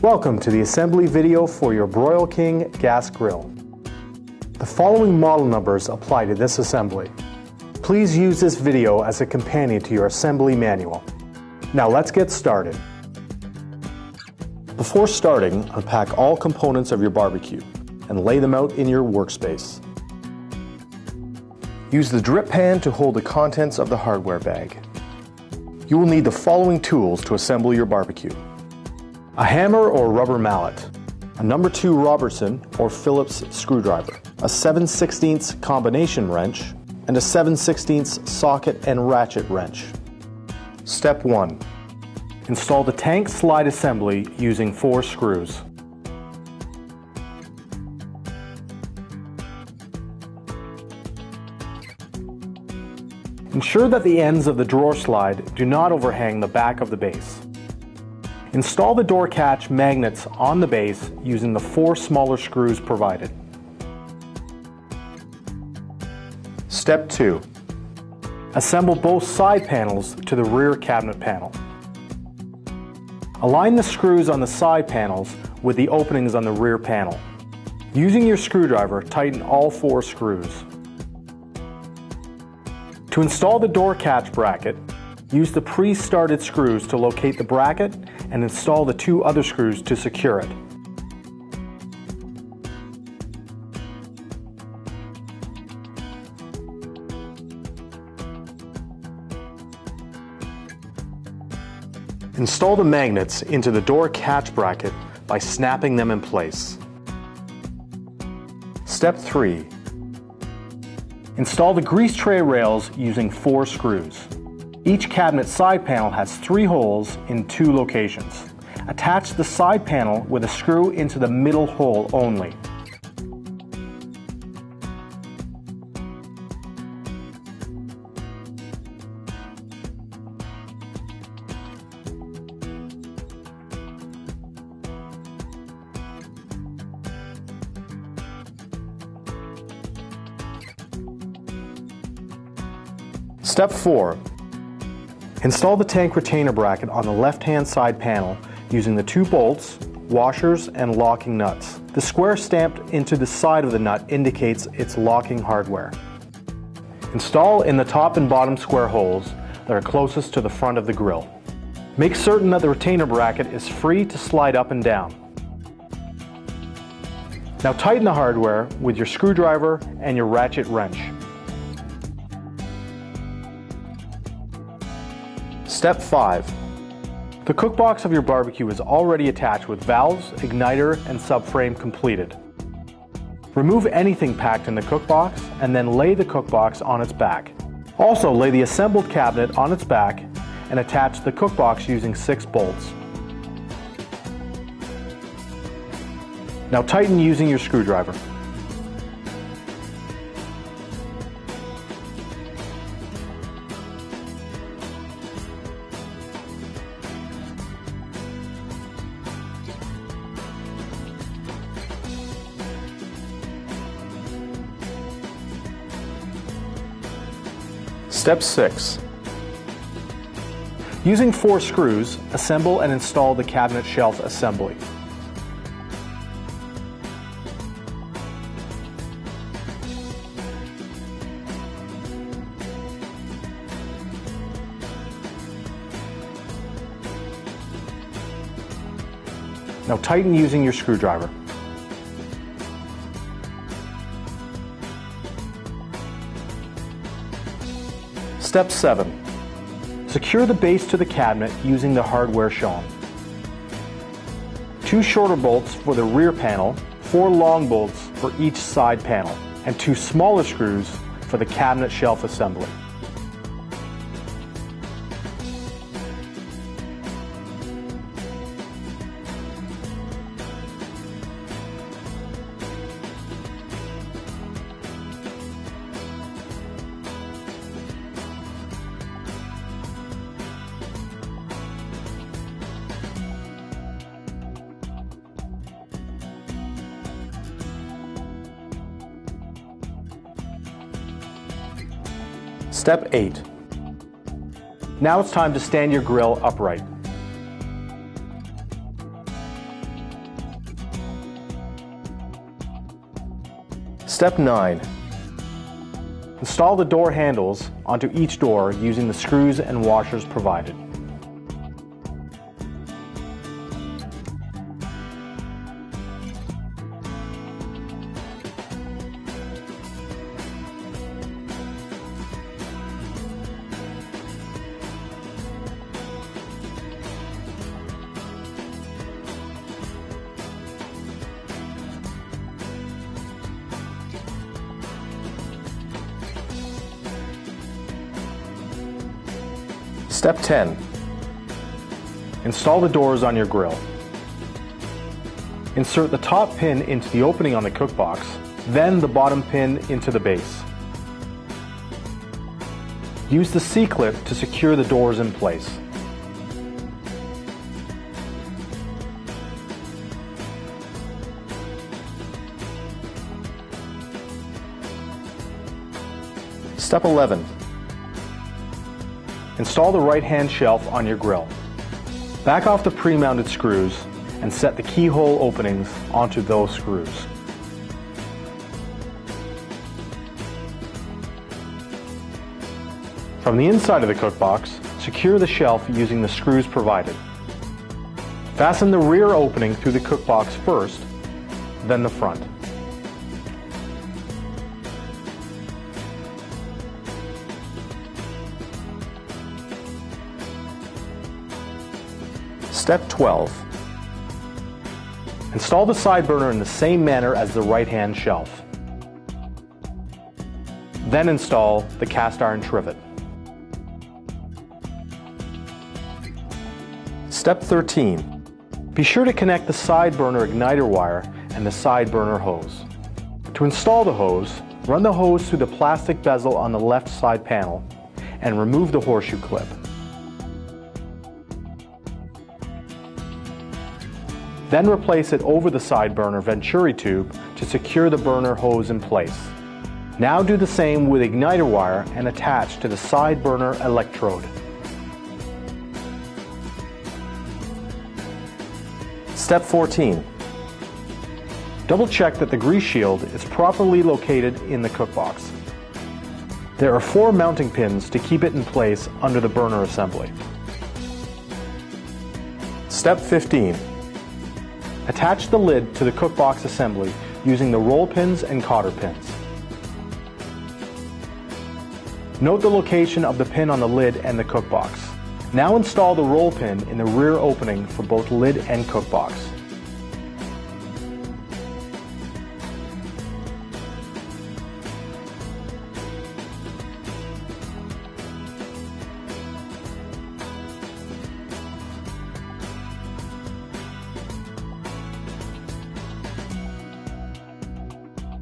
Welcome to the assembly video for your Broil King gas grill. The following model numbers apply to this assembly. Please use this video as a companion to your assembly manual. Now let's get started. Before starting, unpack all components of your barbecue and lay them out in your workspace. Use the drip pan to hold the contents of the hardware bag. You will need the following tools to assemble your barbecue: a hammer or rubber mallet, a number 2 Robertson or Phillips screwdriver, a 7/16 combination wrench, and a 7/16 socket and ratchet wrench. Step 1. Install the tank slide assembly using 4 screws. Ensure that the ends of the drawer slide do not overhang the back of the base. Install the door catch magnets on the base using the 4 smaller screws provided. Step 2. Assemble both side panels to the rear cabinet panel. Align the screws on the side panels with the openings on the rear panel. Using your screwdriver, tighten all 4 screws. To install the door catch bracket, use the pre-started screws to locate the bracket and install the 2 other screws to secure it. Install the magnets into the door catch bracket by snapping them in place. Step 3. Install the grease tray rails using 4 screws. Each cabinet side panel has 3 holes in 2 locations. Attach the side panel with a screw into the middle hole only. Step 4. Install the tank retainer bracket on the left-hand side panel using the 2 bolts, washers, and locking nuts. The square stamped into the side of the nut indicates its locking hardware. Install in the top and bottom square holes that are closest to the front of the grill. Make certain that the retainer bracket is free to slide up and down. Now tighten the hardware with your screwdriver and your ratchet wrench. Step 5. The cookbox of your barbecue is already attached with valves, igniter, and subframe completed. Remove anything packed in the cookbox and then lay the cookbox on its back. Also lay the assembled cabinet on its back and attach the cookbox using 6 bolts. Now tighten using your screwdriver. Step 6. Using 4 screws, assemble and install the cabinet shelf assembly. Now tighten using your screwdriver. Step 7. Secure the base to the cabinet using the hardware shown. 2 shorter bolts for the rear panel, 4 long bolts for each side panel, and 2 smaller screws for the cabinet shelf assembly. Step 8. Now it's time to stand your grill upright. Step 9. Install the door handles onto each door using the screws and washers provided. Step 10. Install the doors on your grill. Insert the top pin into the opening on the cook box, then the bottom pin into the base. Use the C-clip to secure the doors in place. Step 11. Install the right-hand shelf on your grill. Back off the pre-mounted screws and set the keyhole openings onto those screws. From the inside of the cook box, secure the shelf using the screws provided. Fasten the rear opening through the cook box first, then the front. Step 12. Install the side burner in the same manner as the right-hand shelf. Then install the cast iron trivet. Step 13. Be sure to connect the side burner igniter wire and the side burner hose. To install the hose, run the hose through the plastic bezel on the left side panel and remove the horseshoe clip. Then replace it over the side burner venturi tube to secure the burner hose in place. Now do the same with igniter wire and attach to the side burner electrode. Step 14. Double check that the grease shield is properly located in the cook box. There are 4 mounting pins to keep it in place under the burner assembly. Step 15. Attach the lid to the cook box assembly using the roll pins and cotter pins. Note the location of the pin on the lid and the cook box. Now install the roll pin in the rear opening for both lid and cook box.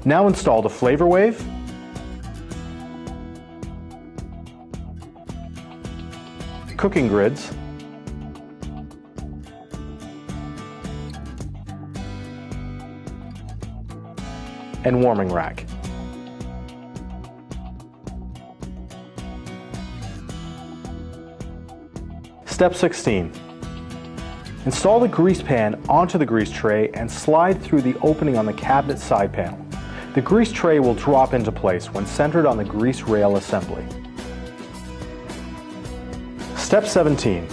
Now install the flavor wave, cooking grids, and warming rack. Step 16. Install the grease pan onto the grease tray and slide through the opening on the cabinet side panel. The grease tray will drop into place when centered on the grease rail assembly. Step 17.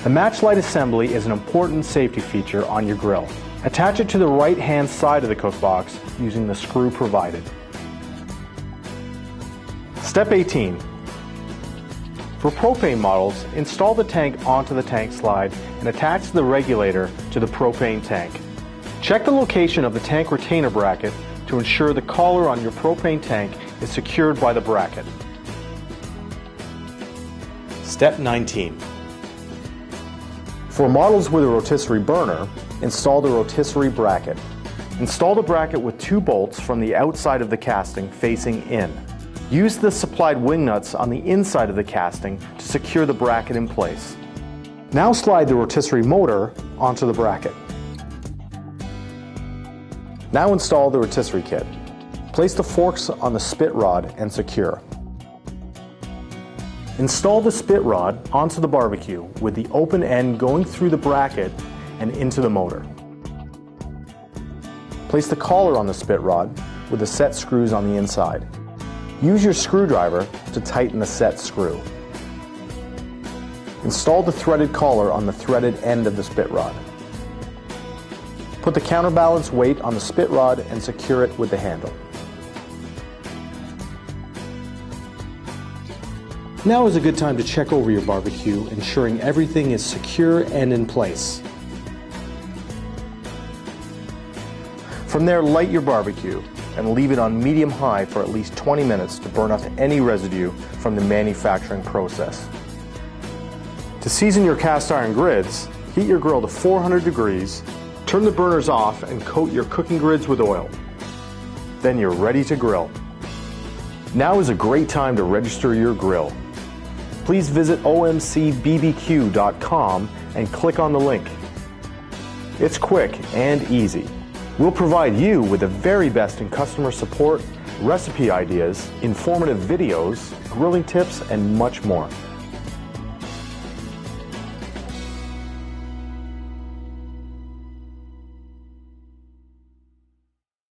The match light assembly is an important safety feature on your grill. Attach it to the right-hand side of the cook box using the screw provided. Step 18. For propane models, install the tank onto the tank slide and attach the regulator to the propane tank. Check the location of the tank retainer bracket to ensure the collar on your propane tank is secured by the bracket. Step 19. For models with a rotisserie burner, install the rotisserie bracket. Install the bracket with 2 bolts from the outside of the casting facing in. Use the supplied wing nuts on the inside of the casting to secure the bracket in place. Now slide the rotisserie motor onto the bracket. Now install the rotisserie kit. Place the forks on the spit rod and secure. Install the spit rod onto the barbecue with the open end going through the bracket and into the motor. Place the collar on the spit rod, with the set screws on the inside. Use your screwdriver to tighten the set screw. Install the threaded collar on the threaded end of the spit rod. Put the counterbalance weight on the spit rod and secure it with the handle. Now is a good time to check over your barbecue, ensuring everything is secure and in place. From there, light your barbecue and leave it on medium-high for at least 20 minutes to burn off any residue from the manufacturing process. To season your cast iron grids, heat your grill to 400 degrees, turn the burners off and coat your cooking grids with oil. Then you're ready to grill. Now is a great time to register your grill. Please visit omcbbq.com and click on the link. It's quick and easy. We'll provide you with the very best in customer support, recipe ideas, informative videos, grilling tips, and much more.